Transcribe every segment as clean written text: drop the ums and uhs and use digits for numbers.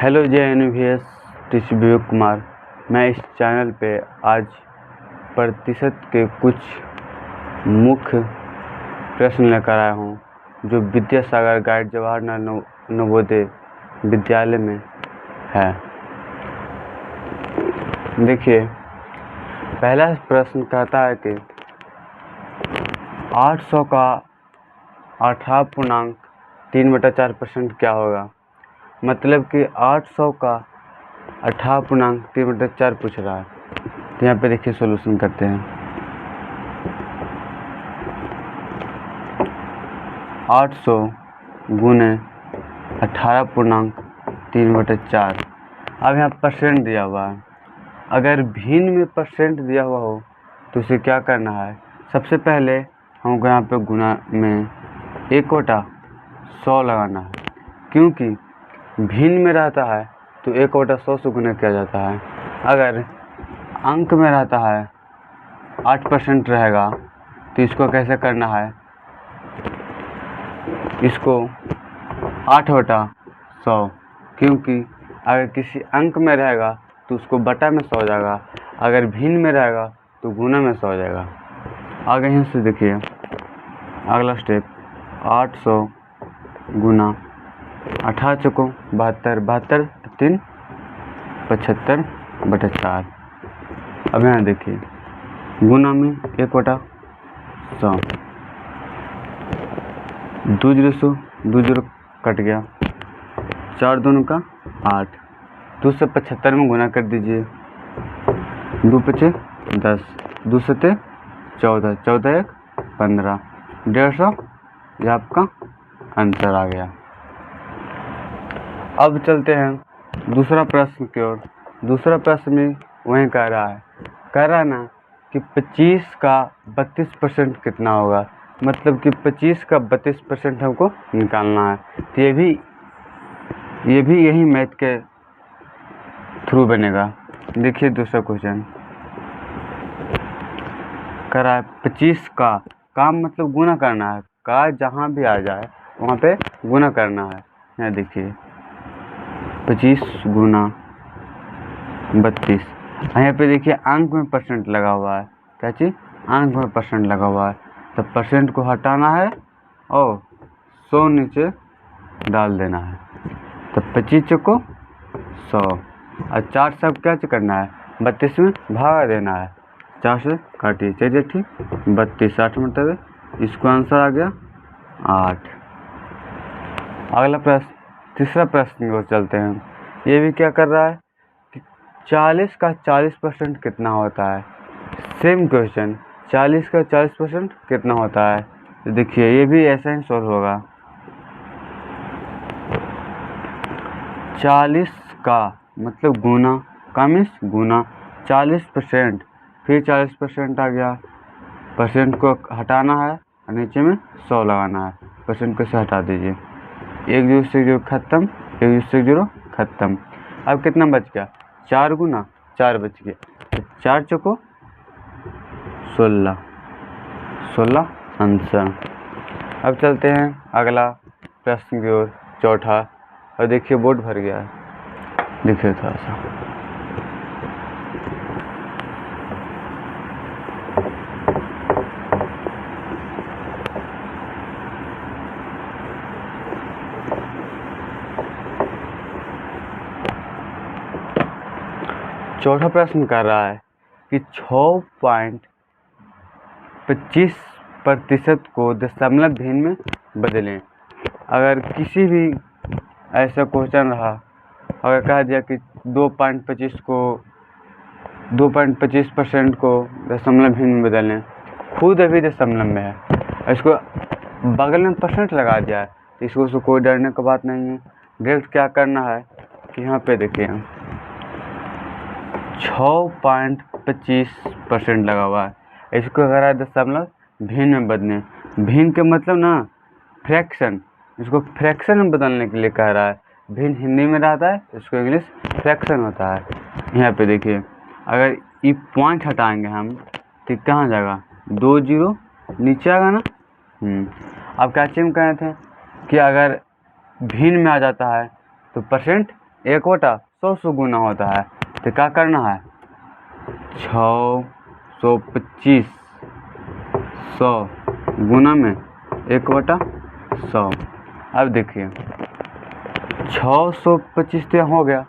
Hello JNVS teacher Vivek Kumar. मैं इस channel पे आज प्रतिशत के कुछ मुख्य प्रश्न लेकर आया हूँ जो विद्यासागर गाइड जवाहरलाल नवोदय विद्यालय में है। देखिए, पहला प्रश्न कहता है कि 800 का 18.3/4% क्या होगा। मतलब कि 800 का 18.3/4 पूछ रहा है। तो यहाँ पे देखिए सॉल्यूशन करते हैं। 800 गुने 18.3/4। अब यहाँ परसेंट दिया हुआ है। अगर भिन्न में परसेंट दिया हुआ हो तो उसे क्या करना है। सबसे पहले हमको यहाँ पे गुना में 1/100 लगाना है, क्योंकि भिन्न में रहता है तो 1/100 से गुना किया जाता है। अगर अंक में रहता है 8% रहेगा तो इसको कैसे करना है, इसको 8/100, क्योंकि अगर किसी अंक में रहेगा तो उसको बटा में 100 जाएगा, अगर भिन्न में रहेगा तो गुना में 100 जाएगा। आगे यहाँ से देखिए अगला स्टेप, 800 गुना 18 चौको 72, 72 3 75/4। अब यहाँ देखिए गुना में 1/100, 2 0 से 2 0 कट गया, 4 दूनी का 8, 2 से 75 में गुना कर दीजिए, 2 5 10, 2 से 14, 14 1 15, 150। ये आपका आंसर आ गया। अब चलते हैं दूसरा प्रश्न की ओर। दूसरा प्रश्न में वही कह रहा है ना कि 25 का 32% कितना होगा। मतलब कि 25 का 32% हमको निकालना है। तो ये भी यही मैथ के थ्रू बनेगा। देखिए दूसरा क्वेश्चन कह रहा है 25 का मतलब गुना करना है। का जहाँ भी आ जाए वहाँ पे गुना करना है। यहाँ देखिए 25 गुना 32। यहाँ पे देखिए अंक में परसेंट लगा हुआ है। क्या चीज़? अंक में परसेंट लगा हुआ है। तो परसेंट को हटाना है और 100 नीचे डाल देना है। तो 25 चौको 100 और 4 सब क्या करना है, 32 में भागा देना है। 4 से काटिए, चलिए ठीक, 32 8 मतलब इसको आंसर आ गया 8। अगला प्रश्न, तीसरा प्रश्न की ओर चलते हैं। ये भी क्या कर रहा है कि 40 का 40% कितना होता है। सेम क्वेश्चन, 40 का 40% कितना होता है। तो देखिए ये भी ऐसा ही सॉल्व होगा। 40 का मतलब गुना, का मीन्स गुना 40%, फिर 40% आ गया। परसेंट को हटाना है और नीचे में 100 लगाना है। परसेंट को से हटा दीजिए, 1 0 से 0 खत्म, 1 0 से 0 खत्म। अब कितना बच गया, 4 गुना 4 बच गया। 4 चौको 16 आंसर। अब चलते हैं अगला प्रश्न की ओर, चौथा। और देखिए बोर्ड भर गया है, देखिए थोड़ा सा। चौथा प्रश्न कर रहा है कि 6.25% को दशमलव भिन्न में बदलें। अगर किसी भी ऐसा क्वेश्चन रहा, अगर कह दिया कि 2.25% को दशमलव भिन्न में बदलें, खुद अभी दशमलव में है, इसको बगल में परसेंट लगा दिया है, तो इसको कोई डरने की बात नहीं है। डायरेक्ट क्या करना है कि यहाँ पे देखिए 6.25% लगा हुआ है, इसको अगर है दशमलव भिन्न में बदलें। भिन्न के मतलब ना फ्रैक्शन, इसको फ्रैक्शन में बदलने के लिए कह रहा है। भिन्न हिंदी में रहता है, इसको इंग्लिश फ्रैक्शन होता है। यहाँ पे देखिए अगर ये पॉइंट हटाएंगे हम तो कहाँ जाएगा, 2 0 नीचे आएगा ना। अब क्या चीज कहे थे कि अगर भिन्न में आ जाता है तो परसेंट 1/100 से गुना होता है। तो क्या करना है, 625 100 गुना में 1/100। अब देखिए 625 तो हो गया।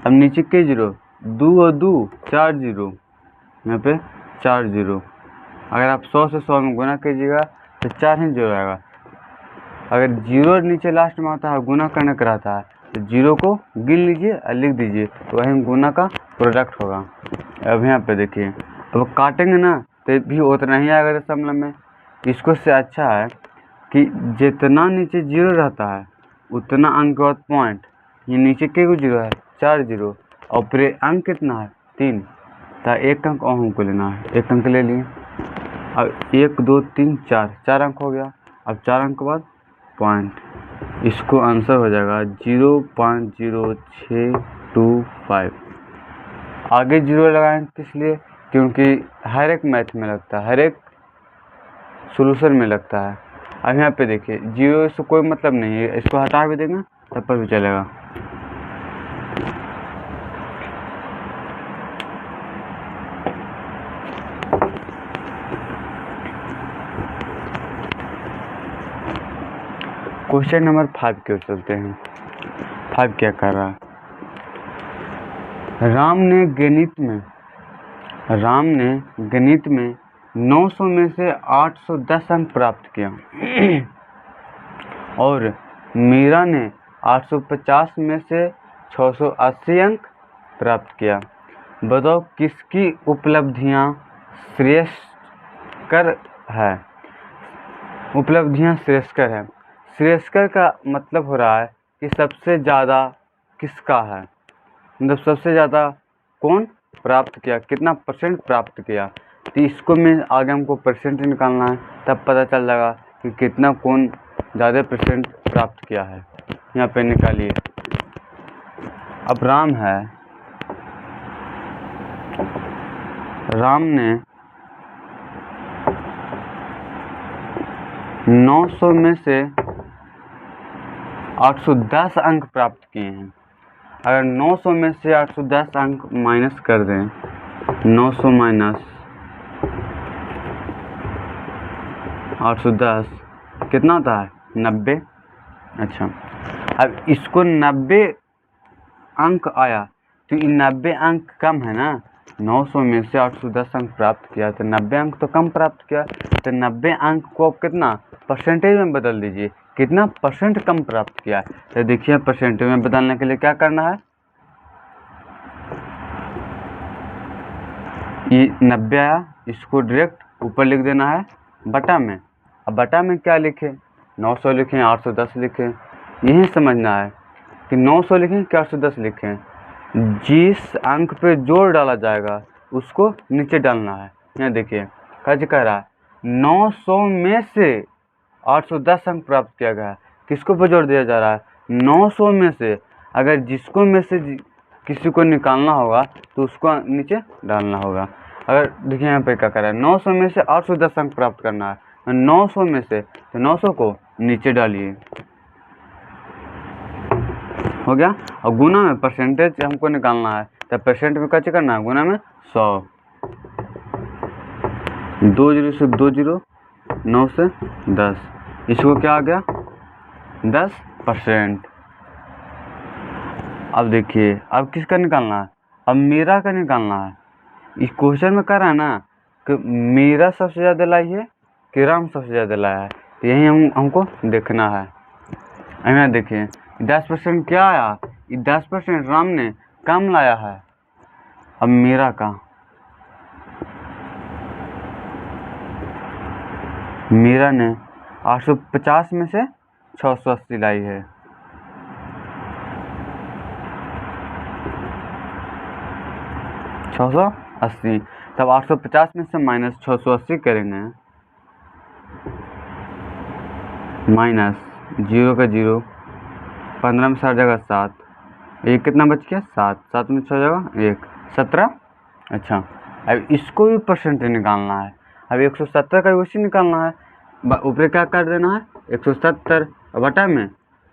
अब नीचे के जीरो, 2 और 2 4 जीरो, यहाँ पे 4 जीरो। अगर आप 100 से 100 में गुना कीजिएगा तो 4 ही जीरो आएगा। अगर जीरो नीचे लास्ट में आता है, गुना करने का रहता है, तो जीरो को गिन लीजिए और लिख दीजिए, तो वही गुना का प्रोडक्ट होगा। अब यहाँ पे देखिए, अब काटेंगे ना तो भी उतना ही आएगा दशमलव में। इसको से अच्छा है कि जितना नीचे जीरो रहता है उतना अंक के बाद पॉइंट। ये नीचे के जीरो है, 4 जीरो, और फिर अंक कितना है, 3। तो एक अंक और हमको लेना है, एक अंक ले लिए। अब 1 2 3 4 अंक हो गया। अब 4 अंक के बाद पॉइंट, इसको आंसर हो जाएगा 0.0625। आगे जीरो लगाएंगे किस लिए, क्योंकि हर एक मैथ में लगता है, हर एक सोल्यूशन में लगता है। अब यहाँ पे देखिए जीरो से कोई मतलब नहीं है, इसको हटा भी देंगे तब पर भी चलेगा। क्वेश्चन नंबर 5 की ओर चलते हैं। 5 क्या कर रहा है, राम ने गणित में 900 में से 810 अंक प्राप्त किया और मीरा ने 850 में से 680 अंक प्राप्त किया। बताओ किसकी उपलब्धियां श्रेयस्कर है। उपलब्धियां श्रेयस्कर है। श्रेयस्कर का मतलब हो रहा है कि सबसे ज़्यादा किसका है, मतलब सबसे ज़्यादा कौन प्राप्त किया, कितना परसेंट प्राप्त किया। तो इसको में आगे हमको परसेंट निकालना है, तब पता चल जाएगा कि कितना कौन ज़्यादा परसेंट प्राप्त किया है। यहाँ पे निकालिए। अब राम ने 900 में से 810 अंक प्राप्त किए हैं। अगर 900 में से 810 अंक माइनस कर दें, 900 माइनस 810 कितना होता है, 90। अच्छा, अब इसको 90 अंक आया तो ये 90 अंक कम है ना। 900 में से 810 अंक प्राप्त किया तो 90 अंक तो कम प्राप्त किया। तो 90 अंक को कितना परसेंटेज में बदल दीजिए, कितना परसेंट कम प्राप्त किया। तो देखिए परसेंटेज में बदलने के लिए क्या करना है, ये 90 आया, इसको डायरेक्ट ऊपर लिख देना है बटा में। अब बटा में क्या लिखें, 900 लिखें 810 लिखें, यही समझना है कि 900 लिखें कि 810 लिखें। जिस अंक पे जोड़ डाला जाएगा उसको नीचे डालना है। यहाँ देखिए क्या कह रहा है, 900 में से 810 अंक प्राप्त किया गया है, किसको पे जोड़ दिया जा रहा है, 900 में से। अगर जिसको में से किसी को निकालना होगा तो उसको नीचे डालना होगा। अगर देखिए यहाँ पे क्या कर रहा है, 900 में से 810 अंक प्राप्त करना है, 900 में से, तो 900 को नीचे डालिए, हो गया। और गुना में परसेंटेज हमको निकालना है, तो परसेंट में कैसे करना है, गुना में 100। 2 जीरो से 2 जीरो, 9 से 10, इसको क्या आ गया 10%। अब देखिए अब किसका निकालना है, अब मीरा का निकालना है। इस क्वेश्चन में कह रहा है ना कि मीरा सबसे ज़्यादा लाई है कि राम सबसे ज़्यादा लाया है, तो यही हमको देखना है। यहाँ देखिए 10% क्या आया, 10% राम ने कम लाया है। अब मीरा ने 850 में से 680 लाई है। $680, तब 850 में से माइनस 680 करेंगे, माइनस 0 का 0, 15 में 7 जगह 7, एक कितना बच गया 7, 7 में 6 जगह 1, 17। अच्छा, अब इसको भी परसेंटेज निकालना है। अब 170 का वैसे निकालना है, ऊपर क्या कर देना है 170 बटा में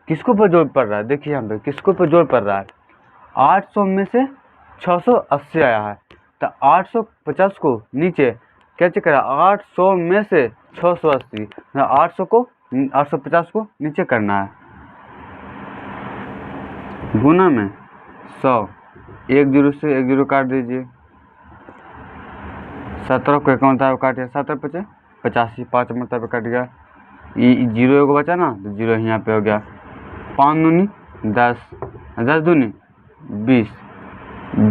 किसको पर जोड़ पड़ रहा है, देखिए यहाँ पे किसको पर जोड़ पड़ रहा है, 800 में से 680 आया है, तो 850 को नीचे क्या चेक करा, 800 में से 680, 850 को नीचे करना है, गुना में 100, 1 जीरो से 1 जीरो काट दीजिए, 17 को 51 काट दिया, 17 पचे 85, 5 मतलब कट गया, ये जीरो एगो बचा ना, तो जीरो यहाँ पे हो गया, 5 दूनी 10, 10 दूनी 20,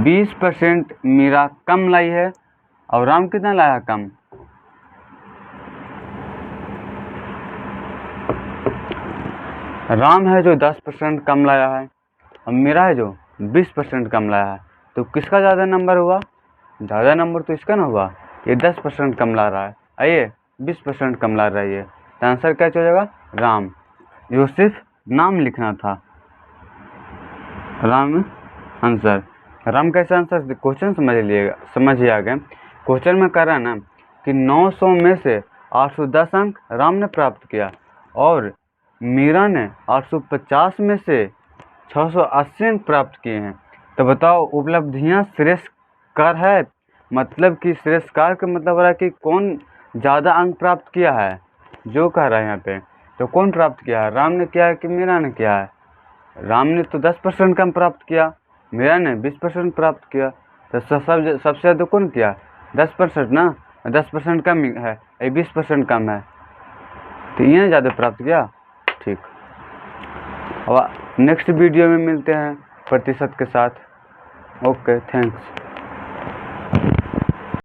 20% मीरा कम लाई है और राम कितना लाया कम। राम है जो 10% कम लाया है और मीरा है जो 20% कम लाया है, तो किसका ज़्यादा नंबर हुआ, ज़्यादा नंबर तो इसका ना हुआ, ये 10% कम ला रहा है, आइए 20% कम ला रहा है ये, तो आंसर क्या हो जाएगा, राम। जो सिर्फ नाम लिखना था, राम आंसर। राम कैसे आंसर, क्वेश्चन समझिए आगे। क्वेश्चन में कह रहा है ना कि 900 में से 810 अंक राम ने प्राप्त किया और मीरा ने 850 में से 680 अंक प्राप्त किए हैं, तो बताओ उपलब्धियां श्रेष्ठकर है, मतलब कि श्रेष्ठकार का मतलब हो रहा है कि कौन ज़्यादा अंक प्राप्त किया है, जो कह रहा है यहाँ पे, तो कौन प्राप्त किया है, राम ने किया है कि मीरा ने किया है। राम ने तो 10% कम प्राप्त किया, मीरा ने 20% प्राप्त किया, तो सबसे ज़्यादा कौन किया, 10% ना, 10% कम है, 20% कम है, तो इन्हें ज़्यादा प्राप्त किया। ठीक, अब नेक्स्ट वीडियो में मिलते हैं प्रतिशत के साथ। Okay, thanks.